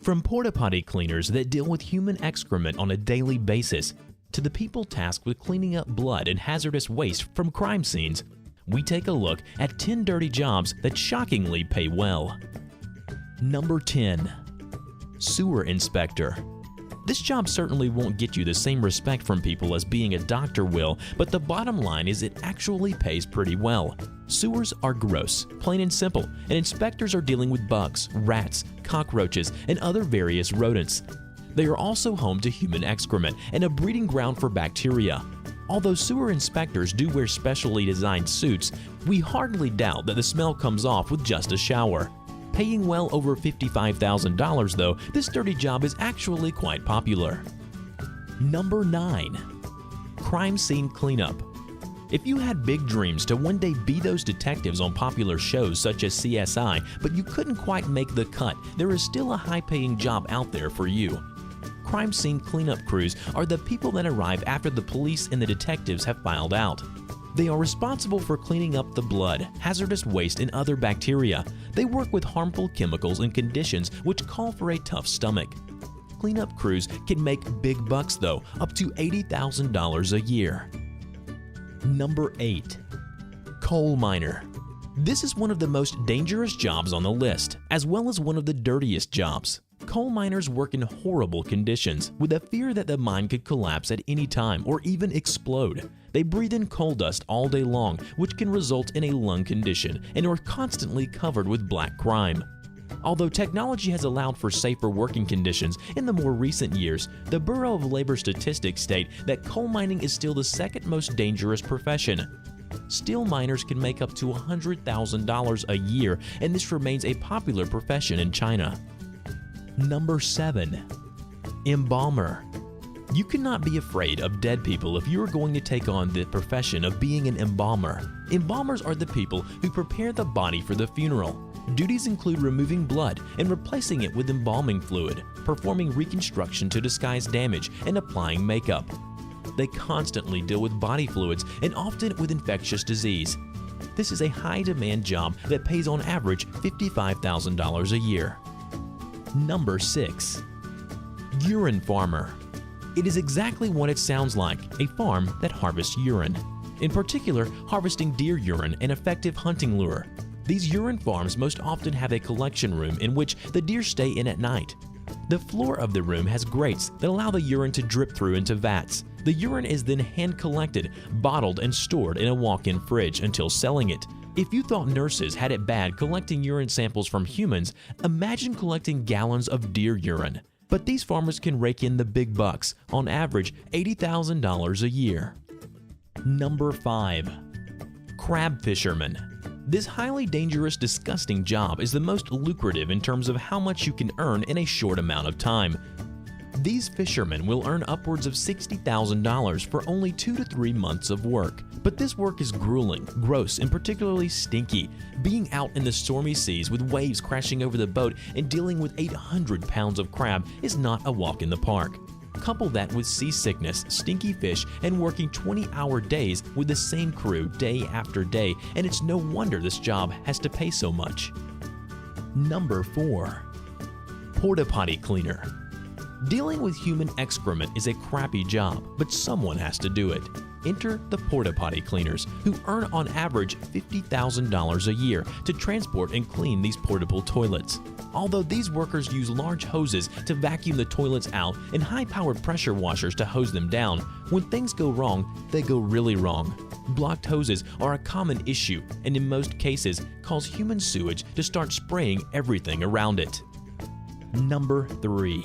From porta-potty cleaners that deal with human excrement on a daily basis to the people tasked with cleaning up blood and hazardous waste from crime scenes, we take a look at 10 dirty jobs that shockingly pay well. Number 10. Sewer Inspector. This job certainly won't get you the same respect from people as being a doctor will, but the bottom line is it actually pays pretty well. Sewers are gross, plain and simple, and inspectors are dealing with bugs, rats, cockroaches, and other various rodents. They are also home to human excrement and a breeding ground for bacteria. Although sewer inspectors do wear specially designed suits, we hardly doubt that the smell comes off with just a shower. Paying well over $55,000 though, this dirty job is actually quite popular. Number 9. Crime Scene Cleanup. If you had big dreams to one day be those detectives on popular shows such as CSI, but you couldn't quite make the cut, there is still a high-paying job out there for you. Crime scene cleanup crews are the people that arrive after the police and the detectives have filed out. They are responsible for cleaning up the blood, hazardous waste, and other bacteria. They work with harmful chemicals and conditions which call for a tough stomach. Cleanup crews can make big bucks though, up to $80,000 a year. Number 8. Coal Miner. This is one of the most dangerous jobs on the list, as well as one of the dirtiest jobs. Coal miners work in horrible conditions, with a fear that the mine could collapse at any time or even explode. They breathe in coal dust all day long, which can result in a lung condition, and are constantly covered with black grime. Although technology has allowed for safer working conditions in the more recent years, the Bureau of Labor Statistics state that coal mining is still the second most dangerous profession. Steel miners can make up to $100,000 a year, and this remains a popular profession in China. Number 7. Embalmer. You cannot be afraid of dead people if you are going to take on the profession of being an embalmer. Embalmers are the people who prepare the body for the funeral. Duties include removing blood and replacing it with embalming fluid, performing reconstruction to disguise damage, and applying makeup. They constantly deal with body fluids and often with infectious disease. This is a high-demand job that pays on average $55,000 a year. Number 6. Urine Farmer. It is exactly what it sounds like, a farm that harvests urine. In particular, harvesting deer urine, an effective hunting lure. These urine farms most often have a collection room in which the deer stay in at night. The floor of the room has grates that allow the urine to drip through into vats. The urine is then hand-collected, bottled, and stored in a walk-in fridge until selling it. If you thought nurses had it bad collecting urine samples from humans, imagine collecting gallons of deer urine. But these farmers can rake in the big bucks, on average $80,000 a year. Number 5. Crab Fisherman. This highly dangerous, disgusting job is the most lucrative in terms of how much you can earn in a short amount of time. These fishermen will earn upwards of $60,000 for only 2 to 3 months of work. But this work is grueling, gross, and particularly stinky. Being out in the stormy seas with waves crashing over the boat and dealing with 800 pounds of crab is not a walk in the park. Couple that with seasickness, stinky fish, and working 20-hour days with the same crew day after day, and it's no wonder this job has to pay so much. Number 4. Porta-potty cleaner. Dealing with human excrement is a crappy job, but someone has to do it. Enter the porta-potty cleaners, who earn on average $50,000 a year to transport and clean these portable toilets. Although these workers use large hoses to vacuum the toilets out and high-powered pressure washers to hose them down, when things go wrong, they go really wrong. Blocked hoses are a common issue and in most cases cause human sewage to start spraying everything around it. Number 3.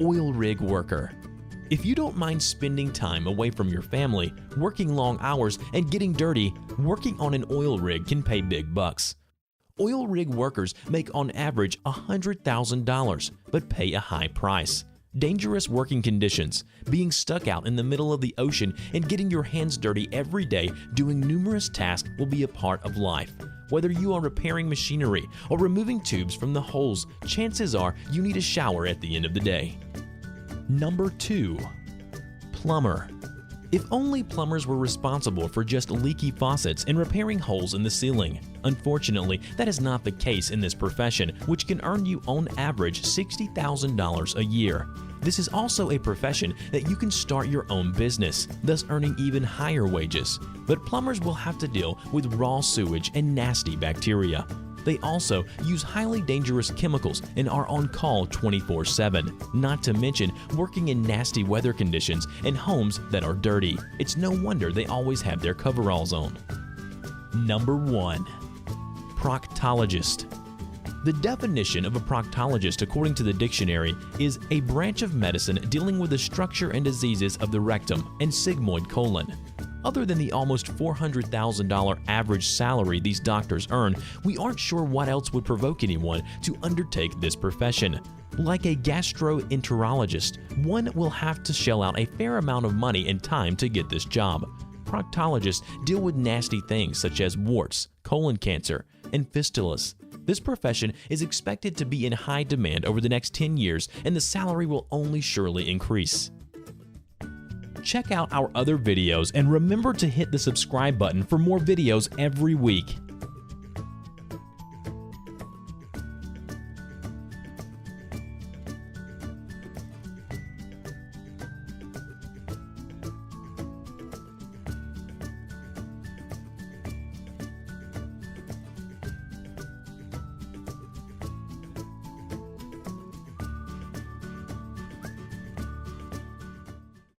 Oil rig worker. If you don't mind spending time away from your family, working long hours, and getting dirty, working on an oil rig can pay big bucks. Oil rig workers make on average $100,000, but pay a high price. Dangerous working conditions, being stuck out in the middle of the ocean and getting your hands dirty every day doing numerous tasks will be a part of life. Whether you are repairing machinery or removing tubes from the holes, chances are you need a shower at the end of the day. Number 2. Plumber. If only plumbers were responsible for just leaky faucets and repairing holes in the ceiling. Unfortunately, that is not the case in this profession, which can earn you on average $60,000 a year. This is also a profession that you can start your own business, thus earning even higher wages. But plumbers will have to deal with raw sewage and nasty bacteria. They also use highly dangerous chemicals and are on call 24/7, not to mention working in nasty weather conditions and homes that are dirty. It's no wonder they always have their coveralls on. Number 1. Proctologist. The definition of a proctologist, according to the dictionary, is a branch of medicine dealing with the structure and diseases of the rectum and sigmoid colon. Other than the almost $400,000 average salary these doctors earn, we aren't sure what else would provoke anyone to undertake this profession. Like a gastroenterologist, one will have to shell out a fair amount of money and time to get this job. Proctologists deal with nasty things such as warts, colon cancer, and fistulas. This profession is expected to be in high demand over the next 10 years, and the salary will only surely increase. Check out our other videos and remember to hit the subscribe button for more videos every week.